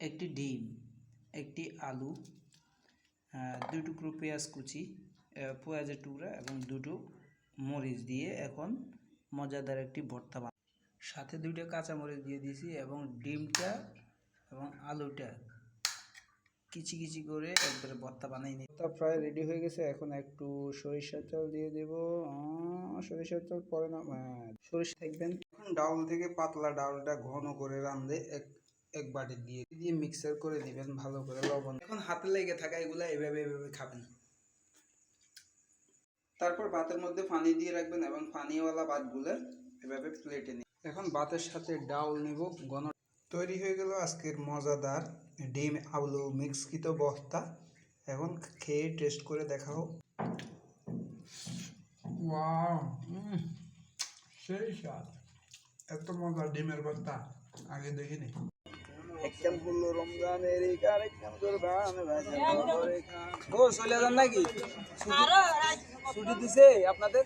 একটি ডিম, একটি আলু, 2 টুকরো পেঁয়াজ কুচি, পেঁয়াজের টুকরা এবং 2টো মরিচ দিয়ে এখন মজাদার একটি ভর্তা বানাবো। সাথে 2টা কাঁচামরিচ দিয়ে দিয়েছি এবং ডিমটা এবং আলুটা কিচি কিচি করে একবারে ভর্তা বানিয়ে নিই। ভর্তা প্রায় রেডি হয়ে গেছে। এখন একটু সরিষার তেল দিয়ে দেব। সরিষার তেল পরে না, সরিষা থাকবেন। এখন ডাউল থেকে পাতলা ডাউলটা ঘন করে রাঁধে এক বাটি দিয়ে মিক্সার করে দিবেন ভালো করে, লবণ। এখন হাতে লেগে থাকা এগুলা এভাবে খাবেন। তারপর ভাতের মধ্যে পানি দিয়ে রাখবেন এবং পানিওয়ালা ভাতগুলো এভাবে প্লেটে নিন। এখন ভাতের সাথে ডাউল নিব ঘন। তৈরি হয়ে গেল আজকের মজাদার ডিম আলু মিক্সকৃত ভর্তা। এখন খেয়ে টেস্ট করে দেখাও। ওয়াও, সেই স্বাদ, এত মজা ডিমের ভর্তা আগে দেখিনি। একদম বললো রমজানের ও চলে যান নাকি? ছুটি দিছে আপনাদের?